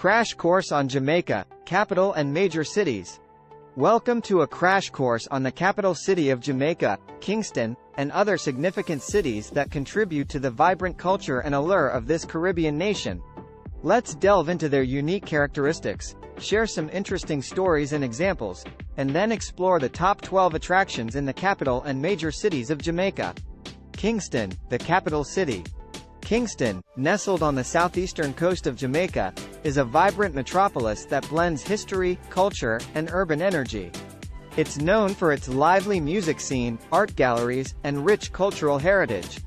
Crash course on Jamaica, capital and major cities. Welcome to a crash course on the capital city of Jamaica, Kingston, and other significant cities that contribute to the vibrant culture and allure of this Caribbean nation. Let's delve into their unique characteristics, share some interesting stories and examples, and then explore the top 12 attractions in the capital and major cities of Jamaica. Kingston, the capital city. Kingston, nestled on the southeastern coast of Jamaica, is a vibrant metropolis that blends history, culture, and urban energy. It's known for its lively music scene, art galleries, and rich cultural heritage.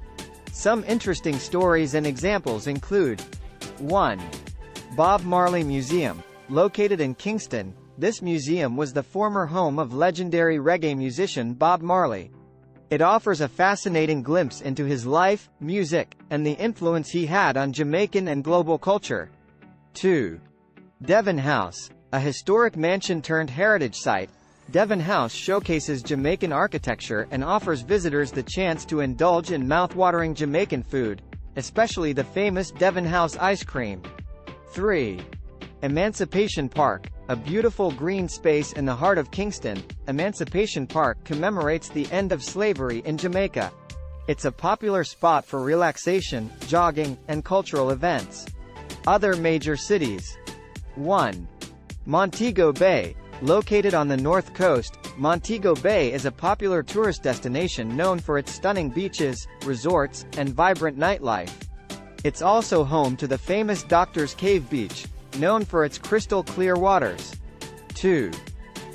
Some interesting stories and examples include: 1. Bob Marley Museum. Located in Kingston, this museum was the former home of legendary reggae musician Bob Marley. It offers a fascinating glimpse into his life, music, and the influence he had on Jamaican and global culture. 2. Devon House. A historic mansion-turned-heritage site, Devon House showcases Jamaican architecture and offers visitors the chance to indulge in mouth-watering Jamaican food, especially the famous Devon House ice cream. 3. Emancipation Park. A beautiful green space in the heart of Kingston, Emancipation Park commemorates the end of slavery in Jamaica. It's a popular spot for relaxation, jogging, and cultural events. Other major cities. 1. Montego Bay. Located on the north coast, Montego Bay is a popular tourist destination known for its stunning beaches, resorts, and vibrant nightlife. It's also home to the famous Doctor's Cave Beach, known for its crystal-clear waters. 2.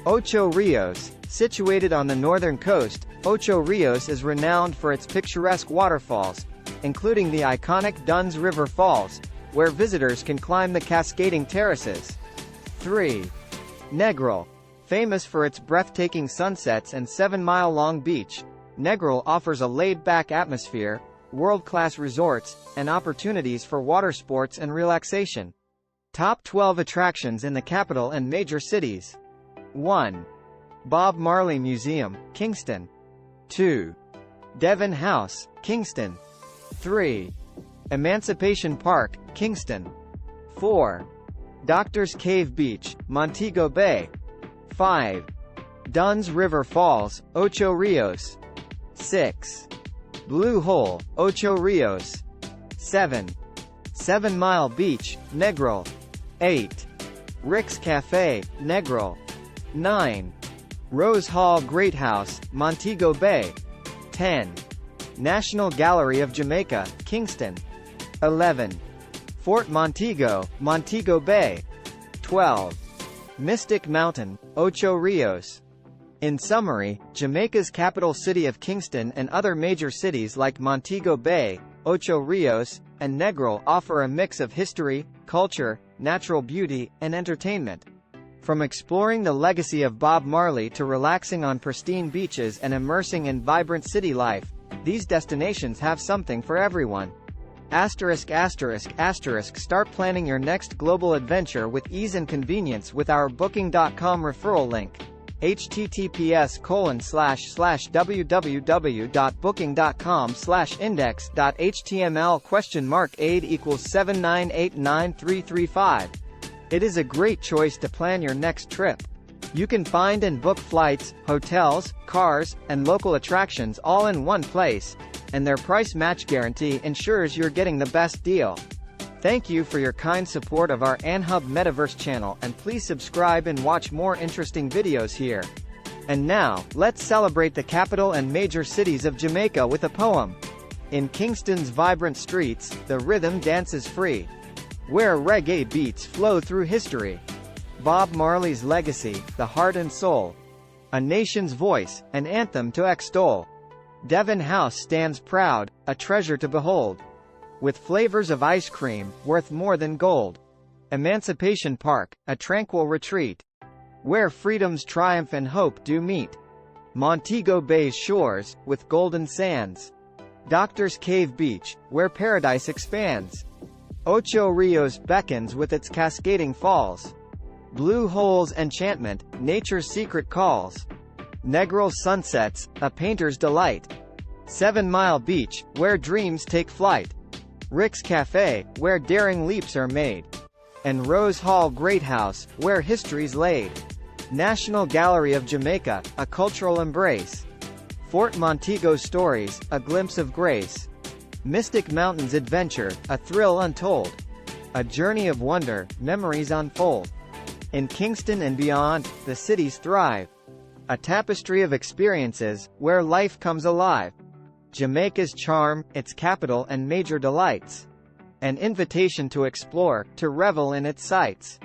Ocho Rios. Situated on the northern coast, Ocho Rios is renowned for its picturesque waterfalls, including the iconic Dunn's River Falls, where visitors can climb the cascading terraces. 3. Negril. Famous for its breathtaking sunsets and 7-mile-long beach, Negril offers a laid-back atmosphere, world-class resorts, and opportunities for water sports and relaxation. Top 12 attractions in the capital and major cities. 1. Bob Marley Museum, Kingston. 2. Devon House, Kingston. 3. Emancipation Park, Kingston. 4. Doctor's Cave Beach, Montego Bay. 5. Dunn's River Falls, Ocho Rios. 6. Blue Hole, Ocho Rios. 7. 7 Mile Beach, Negril. 8. Rick's Cafe, Negril. 9. Rose Hall Great House, Montego Bay. 10. National Gallery of Jamaica, Kingston. 11. Fort Montego, Montego Bay. 12. Mystic Mountain, Ocho Rios. In summary, Jamaica's capital city of Kingston and other major cities like Montego Bay, Ocho Rios, and Negril offer a mix of history, culture, natural beauty, and entertainment. From exploring the legacy of Bob Marley to relaxing on pristine beaches and immersing in vibrant city life, these destinations have something for everyone. Start planning your next global adventure with ease and convenience with our Booking.com referral link. https://www.booking.com/index.html $aid = 7989335. It is a great choice to plan your next trip. You can find and book flights, hotels, cars, and local attractions all in one place, and their price match guarantee ensures you're getting the best deal. Thank you for your kind support of our AnHub Metaverse channel, and please subscribe and watch more interesting videos here. And now, let's celebrate the capital and major cities of Jamaica with a poem. In Kingston's vibrant streets, the rhythm dances free, where reggae beats flow through history. Bob Marley's legacy, the heart and soul. A nation's voice, an anthem to extol. Devon House stands proud, a treasure to behold, with flavors of ice cream, worth more than gold. Emancipation Park, a tranquil retreat, where freedom's triumph and hope do meet. Montego Bay's shores, with golden sands. Doctor's Cave Beach, where paradise expands. Ocho Rios beckons with its cascading falls. Blue Hole's enchantment, nature's secret calls. Negril's sunsets, a painter's delight. 7 Mile Beach, where dreams take flight. Rick's Cafe, where daring leaps are made. and Rose Hall Greathouse, where history's laid. National Gallery of Jamaica, a cultural embrace. Fort Montego Stories, a glimpse of grace. Mystic Mountains Adventure, a thrill untold. A journey of wonder, memories unfold. In Kingston and beyond, the cities thrive. A tapestry of experiences, where life comes alive. Jamaica's charm, its capital and major delights. An invitation to explore, to revel in its sights.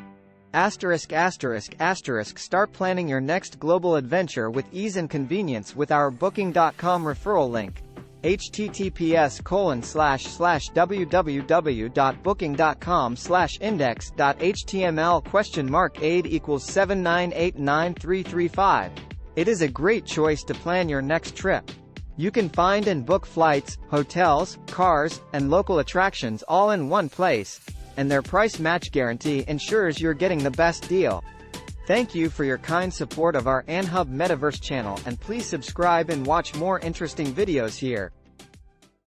Start planning your next global adventure with ease and convenience with our Booking.com referral link. https://www.booking.com/index.html $aid = 7989335. It is a great choice to plan your next trip. You can find and book flights, hotels, cars, and local attractions all in one place, and their price match guarantee ensures you're getting the best deal. Thank you for your kind support of our AnHub Metaverse channel, and please subscribe and watch more interesting videos here.